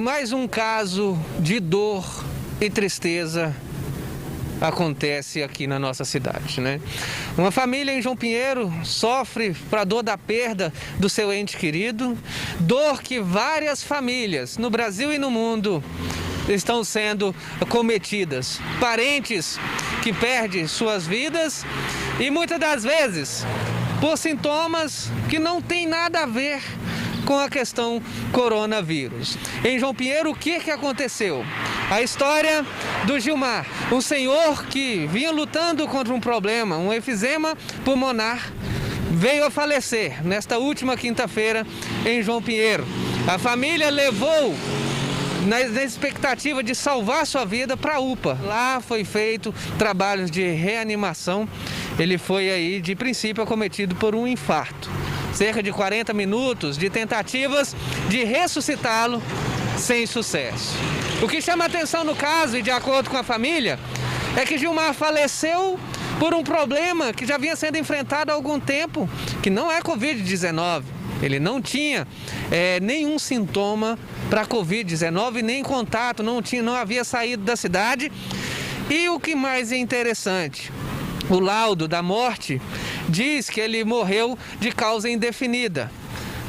mais um caso de dor e tristeza acontece aqui na nossa cidade, né? Uma família em João Pinheiro sofre para a dor da perda do seu ente querido, dor que várias famílias no Brasil e no mundo estão sendo cometidas. Parentes que perdem suas vidas e muitas das vezes por sintomas que não tem nada a ver com a questão coronavírus. Em João Pinheiro, o que aconteceu? A história do Gilmar, um senhor que vinha lutando contra um problema, um efizema pulmonar, veio a falecer nesta última quinta-feira em João Pinheiro. A família levou, na expectativa de salvar sua vida, para a UPA. Lá foi feito trabalhos de reanimação. Ele foi aí, de princípio, acometido por um infarto. Cerca de 40 minutos de tentativas de ressuscitá-lo sem sucesso. O que chama atenção no caso, e de acordo com a família, é que Gilmar faleceu por um problema que já vinha sendo enfrentado há algum tempo, que não é Covid-19. Ele não tinha nenhum sintoma para Covid-19, nem contato, não havia saído da cidade. E o que mais é interessante, o laudo da morte diz que ele morreu de causa indefinida.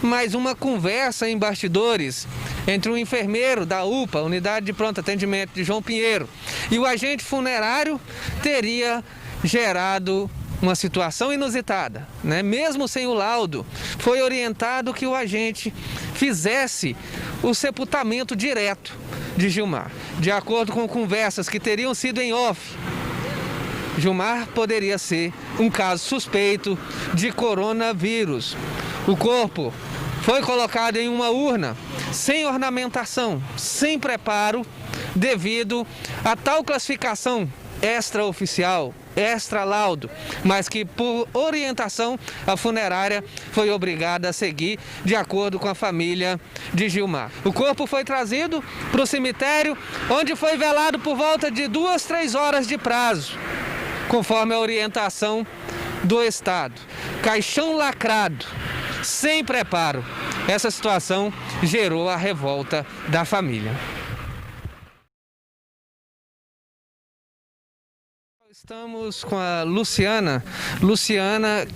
Mas uma conversa em bastidores entre um enfermeiro da UPA, Unidade de Pronto Atendimento de João Pinheiro, e o agente funerário teria gerado uma situação inusitada, né? Mesmo sem o laudo, foi orientado que o agente fizesse o sepultamento direto de Gilmar. De acordo com conversas que teriam sido em off, Gilmar poderia ser um caso suspeito de coronavírus. O corpo foi colocado em uma urna sem ornamentação, sem preparo, devido a tal classificação extraoficial, extra-laudo, mas que por orientação a funerária foi obrigada a seguir de acordo com a família de Gilmar. O corpo foi trazido para o cemitério, onde foi velado por volta de 2, 3 horas de prazo, conforme a orientação do Estado. Caixão lacrado, sem preparo. Essa situação gerou a revolta da família. Estamos com a Luciana,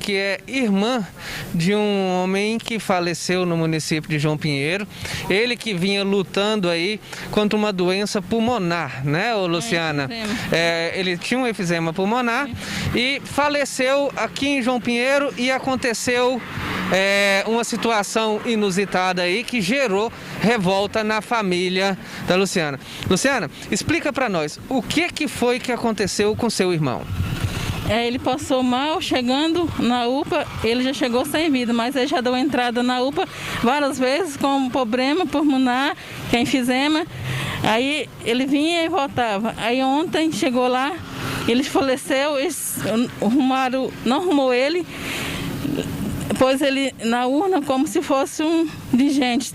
que é irmã de um homem que faleceu no município de João Pinheiro. Ele que vinha lutando aí contra uma doença pulmonar, né, Luciana? Ele tinha um efizema pulmonar e faleceu aqui em João Pinheiro, e aconteceu uma situação inusitada aí que gerou revolta na família da Luciana. Luciana, explica para nós, o que foi que aconteceu com seu irmão? Ele passou mal, chegando na UPA, ele já chegou sem vida, mas ele já deu entrada na UPA várias vezes com um problema pulmonar, que é enfisema. Aí ele vinha e voltava. Aí ontem chegou lá, ele faleceu, eles não arrumou ele, pôs ele na urna como se fosse um indigente.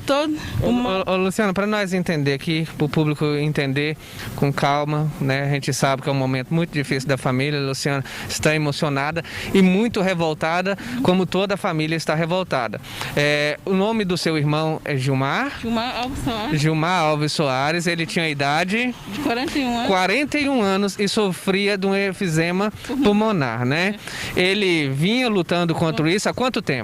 Luciano, para nós entender aqui, para o público entender com calma, né? A gente sabe que é um momento muito difícil da família. A Luciana está emocionada e muito revoltada, como toda a família está revoltada. O nome do seu irmão é Gilmar? Gilmar Alves Soares. Gilmar Alves Soares, ele tinha a idade? De 41 anos. 41 anos e sofria de um efizema pulmonar, né? Ele vinha lutando contra isso há quanto tempo?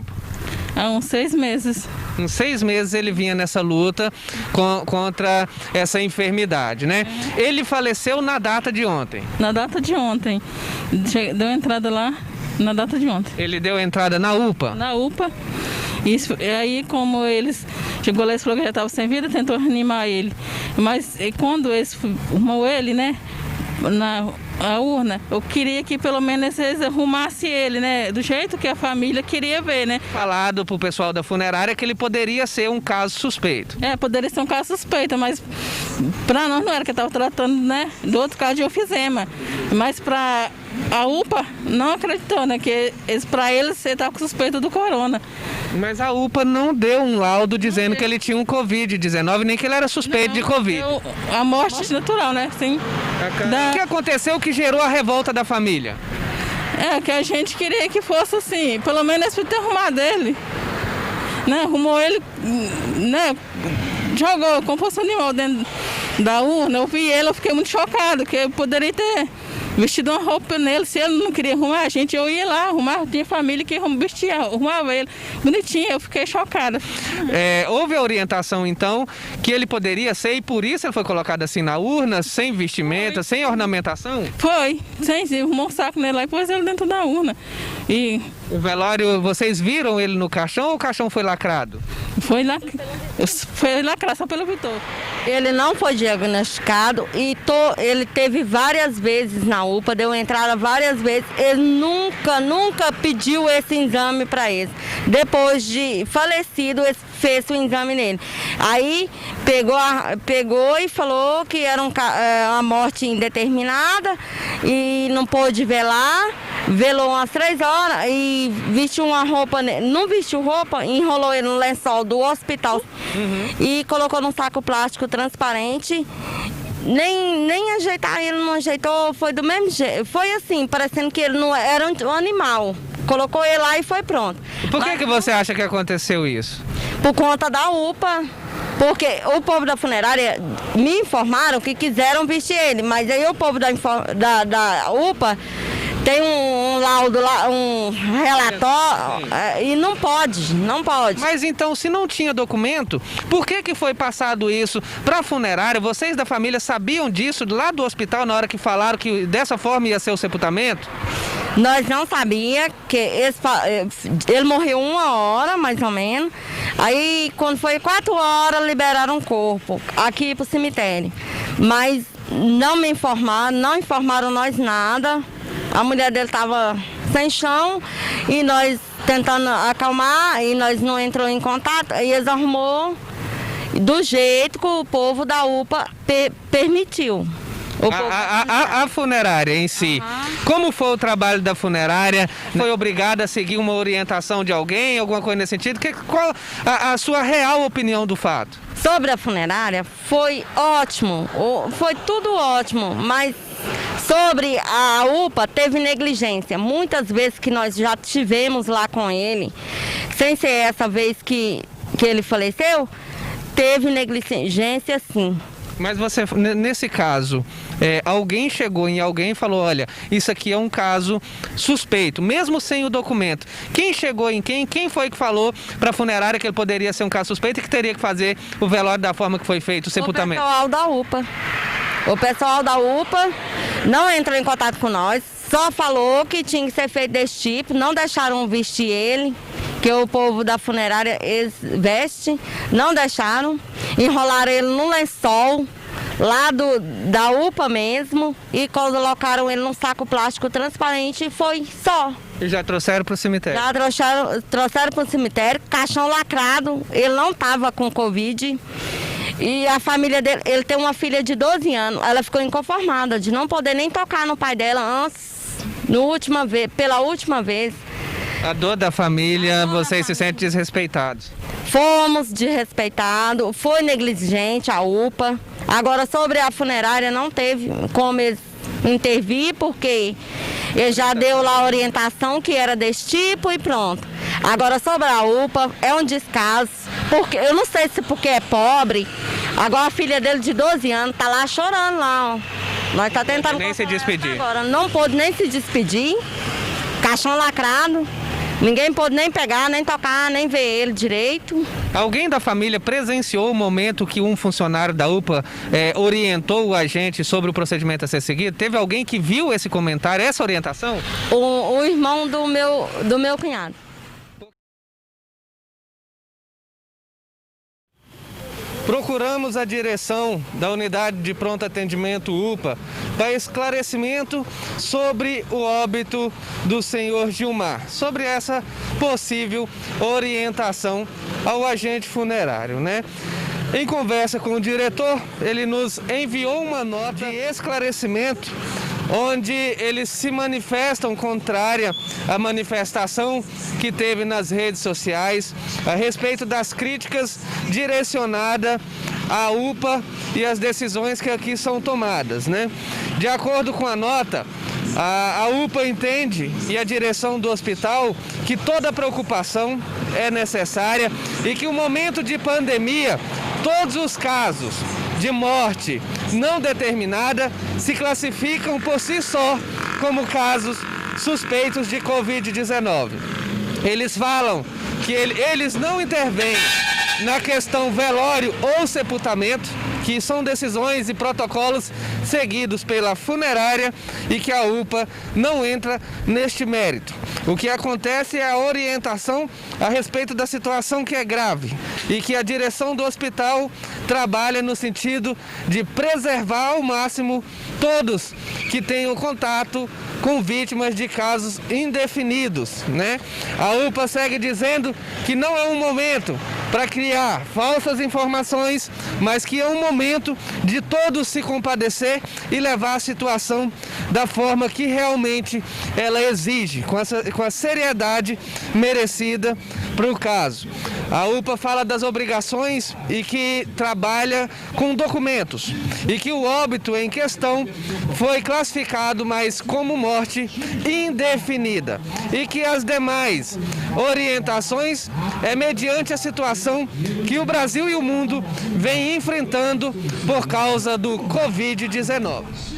Há uns 6 meses. Uns 6 meses ele vinha nessa luta contra essa enfermidade, né? Ele faleceu na data de ontem. Na data de ontem. Deu entrada lá na data de ontem. Ele deu entrada na UPA? Na UPA. Isso, e aí, como eles chegou lá, eles falou que já estava sem vida, tentou reanimar ele. Mas quando eles arrumou ele, né, na urna, eu queria que pelo menos eles arrumassem ele, né, do jeito que a família queria ver, né. Falado pro pessoal da funerária que ele poderia ser um caso suspeito. Poderia ser um caso suspeito, mas para nós não era, que estava tratando, né, do outro caso de efizema. Mas para a UPA não acreditou, né, que para eles ele estava com suspeita do corona. Mas a UPA não deu um laudo dizendo que ele tinha um Covid-19, nem que ele era suspeito de Covid. A morte natural, né? Sim. O que aconteceu que gerou a revolta da família? Que a gente queria que fosse assim, pelo menos ter arrumado ele. Né? Arrumou ele, né, jogou composto animal dentro da urna. Eu vi ele, eu fiquei muito chocado, que eu poderia ter vestido uma roupa nele. Se ele não queria arrumar a gente, eu ia lá arrumar. Tinha família que vestia, arrumava ele bonitinho. Eu fiquei chocada. Houve a orientação, então, que ele poderia ser, e por isso ele foi colocado assim na urna, sem vestimenta, sem ornamentação? Foi, sem arrumou um saco nele lá e pôs ele dentro da urna. E o velório, vocês viram ele no caixão ou o caixão foi lacrado? Foi lacrado só pelo Vitor. Ele não foi diagnosticado e ele teve várias vezes na UPA, deu entrada várias vezes. Ele nunca pediu esse exame para ele. Depois de falecido, ele fez o exame nele. Aí pegou e falou que era uma morte indeterminada e não pôde velar. Velou umas 3 horas e vestiu uma roupa, não vestiu roupa, enrolou ele no lençol do hospital e colocou num saco plástico transparente. Nem ajeitar ele não ajeitou, foi do mesmo jeito. Foi assim, parecendo que ele não era um animal. Colocou ele lá e foi pronto. Por que você acha que aconteceu isso? Por conta da UPA. Porque o povo da funerária me informaram que quiseram vestir ele, mas aí o povo da UPA tem um laudo lá, um relatório, e não pode. Mas então, se não tinha documento, por que foi passado isso para a funerária? Vocês da família sabiam disso lá do hospital na hora que falaram que dessa forma ia ser o sepultamento? Nós não sabíamos que ele morreu 1 hora, mais ou menos. Aí, quando foi 4 horas, liberaram o corpo aqui para o cemitério. Mas não informaram nós nada. A mulher dele estava sem chão e nós tentando acalmar e nós não entrou em contato. E eles arrumou do jeito que o povo da UPA permitiu. A funerária em si, como foi o trabalho da funerária? Foi obrigada a seguir uma orientação de alguém, alguma coisa nesse sentido? Qual a sua real opinião do fato? Sobre a funerária, foi ótimo, foi tudo ótimo, mas sobre a UPA teve negligência. Muitas vezes que nós já tivemos lá com ele, sem ser essa vez que ele faleceu, teve negligência sim. Mas você, nesse caso, alguém chegou em alguém e falou, olha, isso aqui é um caso suspeito, mesmo sem o documento. Quem chegou em quem? Quem foi que falou para a funerária que ele poderia ser um caso suspeito e que teria que fazer o velório da forma que foi feito, o sepultamento? O pessoal da UPA. O pessoal da UPA não entrou em contato com nós, só falou que tinha que ser feito desse tipo, não deixaram vestir ele, que o povo da funerária eles veste, não deixaram, enrolaram ele num lençol, lá da UPA mesmo, e colocaram ele num saco plástico transparente e foi só. E já trouxeram para o cemitério? Já trouxeram para o cemitério, caixão lacrado, ele não estava com Covid. E a família dele, ele tem uma filha de 12 anos, ela ficou inconformada de não poder nem tocar no pai dela pela última vez. A dor da família, vocês se sentem desrespeitados? Fomos desrespeitados, foi negligente a UPA. Agora, sobre a funerária, não teve como eles intervir, porque ele já deu lá a orientação que era desse tipo e pronto. Agora, sobre a UPA, é um descaso, porque eu não sei se porque é pobre. Agora, a filha dele de 12 anos tá lá chorando lá, ó. Nós tá tentando... Nem se despedir. Agora, não pôde nem se despedir, caixão lacrado. Ninguém pôde nem pegar, nem tocar, nem ver ele direito. Alguém da família presenciou o momento que um funcionário da UPA orientou a gente sobre o procedimento a ser seguido? Teve alguém que viu esse comentário, essa orientação? O irmão do meu cunhado. Procuramos a direção da Unidade de Pronto Atendimento UPA para esclarecimento sobre o óbito do senhor Gilmar, sobre essa possível orientação ao agente funerário, né? Em conversa com o diretor, ele nos enviou uma nota de esclarecimento onde eles se manifestam contrária à manifestação que teve nas redes sociais a respeito das críticas direcionadas à UPA e às decisões que aqui são tomadas, né? De acordo com a nota, a UPA entende e a direção do hospital que toda preocupação é necessária e que o momento de pandemia Todos os casos de morte não determinada se classificam por si só como casos suspeitos de Covid-19. Eles falam que eles não intervêm na questão velório ou sepultamento, que são decisões e protocolos seguidos pela funerária e que a UPA não entra neste mérito. O que acontece é a orientação a respeito da situação que é grave e que a direção do hospital trabalha no sentido de preservar ao máximo todos que tenham contato com vítimas de casos indefinidos, né? A UPA segue dizendo que não é um momento para criar falsas informações, mas que é um momento de todos se compadecer e levar a situação da forma que realmente ela exige, com a seriedade merecida para o caso. A UPA fala das obrigações e que trabalha com documentos e que o óbito em questão foi classificado mais como morte indefinida e que as demais orientações é mediante a situação que o Brasil e o mundo vêm enfrentando por causa do Covid-19.